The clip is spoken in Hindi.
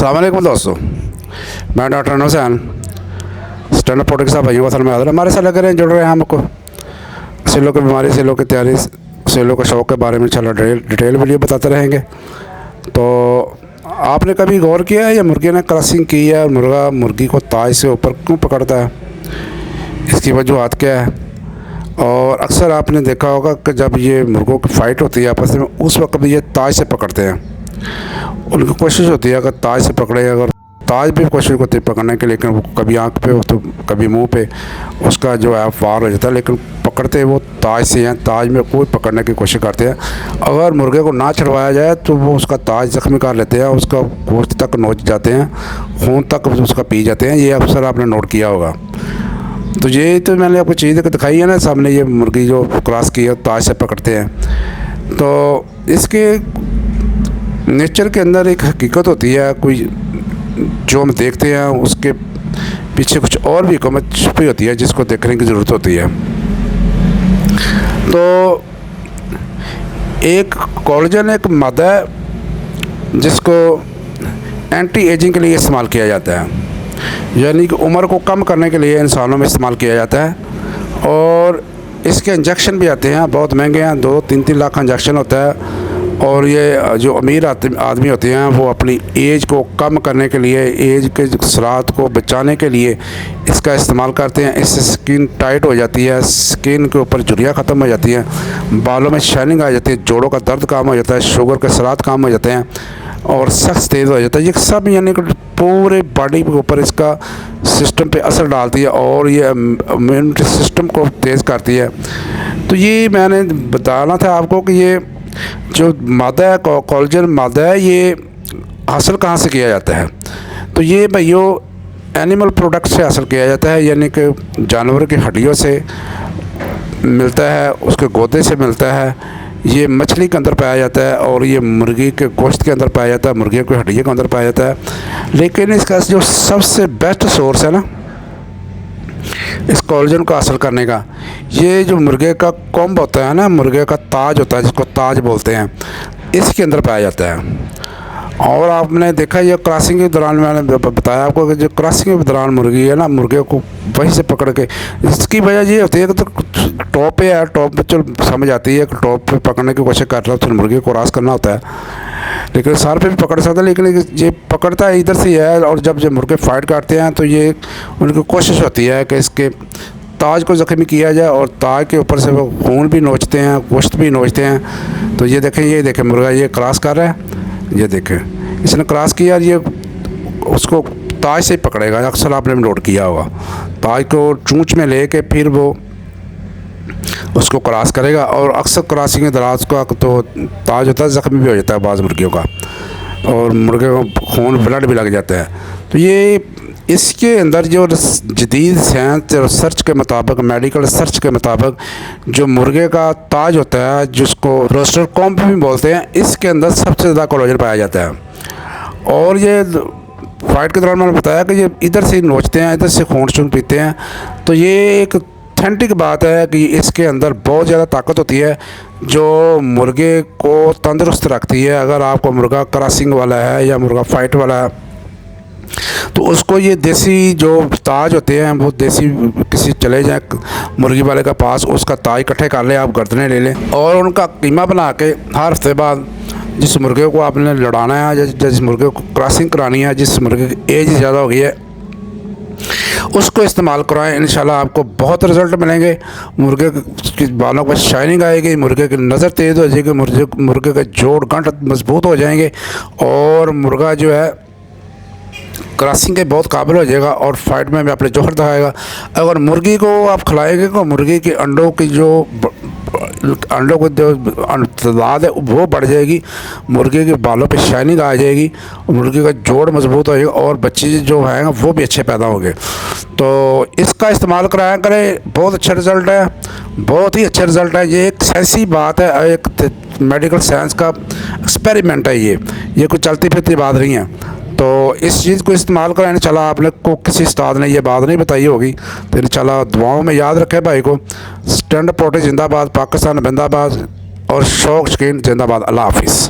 अस्सलाम वालेकुम दोस्तों, मैं doctor Anwar Hussain stand up product साहब भाइयों का में हाजिर। हमारे साथ लग रहे हैं, जुड़ रहे हैं हमको सेलों की बीमारी, सेलों की तैयारी, सेलों के शौक़ के बारे में इंशाल्लाह डिटेल वीडियो बताते रहेंगे। तो आपने कभी गौर किया है या मुर्गी ने क्रॉसिंग की है, मुर्गा मुर्गी को ताज से ऊपर क्यों पकड़ता है, इसकी वजूहत क्या है? और अक्सर आपने देखा होगा कि जब ये मुर्गों की फ़ाइट होती है आपस में, उस वक्त भी ये ताज से पकड़ते हैं। उनकी कोशिश होती है अगर ताज से पकड़े, अगर ताज भी कोशिश होती है पकड़ने की, लेकिन वो कभी आँख पे हो तो कभी मुंह पे उसका जो है वार हो जाता है, लेकिन पकड़ते वो ताज से हैं। ताज में कोई पकड़ने की कोशिश करते हैं, अगर मुर्गे को ना छुड़वाया जाए तो वो उसका ताज ज़ख्मी कर लेते हैं, उसका गोश्त तक नोच जाते हैं, खून तक उसका पी जाते हैं। ये अक्सर आपने नोट किया होगा। तो ये तो मैंने आपको चीज़ दिखाई है ना सामने, ये मुर्गी जो क्रॉस की है ताज से पकड़ते हैं। तो इसके नेचर के अंदर एक हकीकत होती है, कोई जो हम देखते हैं उसके पीछे कुछ और भी हुकूमत छुपी होती है जिसको देखने की ज़रूरत होती है। तो एक कोलेजन एक मादा है जिसको एंटी एजिंग के लिए इस्तेमाल किया जाता है, यानी कि उम्र को कम करने के लिए इंसानों में इस्तेमाल किया जाता है। और इसके इंजेक्शन भी आते हैं, बहुत महंगे हैं, 2-3 लाख का इंजेक्शन होता है। और ये जो अमीर आदमी होते हैं वो अपनी एज को कम करने के लिए, एज के असरात को बचाने के लिए इसका इस्तेमाल करते हैं। इससे स्किन टाइट हो जाती है, स्किन के ऊपर झुर्रियाँ ख़त्म हो जाती हैं, बालों में शाइनिंग आ जाती है, जोड़ों का दर्द कम हो जाता है, शुगर के असरात कम हो जाते हैं और सख्त तेज़ हो जाता है। ये सब यानी कि पूरे बॉडी के ऊपर इसका सिस्टम पे असर डालती है और ये इम्यूनिटी सिस्टम को तेज़ करती है। तो ये मैंने बताना था आपको कि ये जो मादा है, कोलेजन मादा है, ये हासिल कहाँ से किया जाता है? तो ये भाइयों एनिमल प्रोडक्ट से हासिल किया जाता है, यानी कि जानवर की हड्डियों से मिलता है, उसके गोदे से मिलता है। ये मछली के अंदर पाया जाता है और ये मुर्गी के गोश्त के अंदर पाया जाता है, मुर्गी की हड्डियों के अंदर पाया जाता है। लेकिन इसका जो सबसे बेस्ट सोर्स है ना इस कोलेजन को हासिल करने का, ये जो मुर्गे का कोम्ब होता है ना, मुर्गे का ताज होता है जिसको ताज बोलते हैं, इसके अंदर पाया जाता है। और आपने देखा ये क्रॉसिंग के दौरान मैंने बताया आपको कि जो क्रॉसिंग के दौरान मुर्गी है ना, मुर्गे को वहीं से पकड़ के, इसकी वजह ये होती है कि तो टॉप पे है, टॉप पे चलो समझ आती है कि टॉप पे पकड़ने की कोशिश कर रहा है तो मुर्गे को क्रॉस करना होता है, लेकिन सर पे भी पकड़ सकता है, लेकिन ये पकड़ता है इधर से ही है। और जब मुर्गे फाइट करते हैं तो ये उनकी कोशिश होती है कि इसके ताज को ज़ख्मी किया जाए और ताज के ऊपर से वो खून भी नोचते हैं, गोश्त भी नोचते हैं। तो ये देखें मुर्गा ये क्रॉस कर रहा है, ये देखें इसने क्रॉस किया, ये उसको ताज से ही पकड़ेगा। अक्सर आपने नोट किया होगा, ताज को चूंच में ले कर फिर वो उसको क्रॉस करेगा। और अक्सर क्रॉसिंग के दौरान उसका तो ताज होता है ज़ख्मी भी हो जाता है बाज़ मुर्गियों का, और मुर्गे को खून ब्लड भी लग जाता है। तो ये इसके अंदर जो जदीद साइंस रिसर्च के मुताबिक, मेडिकल रिसर्च के मुताबिक, जो मुर्गे का ताज होता है जिसको रोस्टर कॉम्ब भी बोलते हैं, इसके अंदर सबसे ज़्यादा कोलेजन पाया जाता है। और ये फाइट के दौरान मैंने बताया कि ये इधर से नोचते हैं, इधर से खून शून पीते हैं। तो ये एक ऑथेंटिक बात है कि इसके अंदर बहुत ज़्यादा ताकत होती है जो मुर्गे को तंदुरुस्त रखती है। अगर आपको मुर्गा क्रॉसिंग वाला है या मुर्गा फाइट वाला है तो उसको ये देसी जो ताज होते हैं, वो देसी किसी चले जाए मुर्गी वाले के पास, उसका ताज इकट्ठे कर ले, आप गर्दनें ले लें और उनका कीमा बना के हर हफ्ते बाद जिस मुर्गे को आपने लड़ाना है, जिस मुर्गे को क्रॉसिंग करानी है, जिस मुर्गे की एज ज़्यादा हो गई है, उसको इस्तेमाल कराएं। इंशाल्लाह आपको बहुत रिज़ल्ट मिलेंगे। मुर्गे के बालों पर शाइनिंग आएगी, मुर्गे की नज़र तेज़ हो जाएगी, मुर्गे के जोड़ गांठ मजबूत हो जाएंगे और मुर्गा जो है क्रॉसिंग के बहुत काबिल हो जाएगा और फाइट में भी अपने जोहर दिखाएगा। अगर मुर्गी को आप खिलाएंगे तो मुर्गी के अंडों की जो तादाद है वो बढ़ जाएगी, मुर्गे के बालों पे शाइनिंग आ जाएगी, मुर्गे का जोड़ मजबूत हो जाएगा और बच्चे जो हैं वो भी अच्छे पैदा होंगे। तो इसका इस्तेमाल कराया करें, बहुत अच्छा रिज़ल्ट है, बहुत ही अच्छा रिज़ल्ट है। ये एक साइंसी बात है, एक मेडिकल साइंस का एक्सपेरिमेंट है, ये कोई चलती फिरती बात नहीं है। तो इस चीज़ को इस्तेमाल करें इंशाल्लाह। आपने को किसी उस्ताद ने ये बात नहीं बताई होगी तो इंशाल्लाह दुआओं में याद रखें भाई को। स्टैंड अप प्रोडक्ट जिंदाबाद, पाकिस्तान जिंदाबाद और शौक शकीन जिंदाबाद। अल्लाह हाफिज़।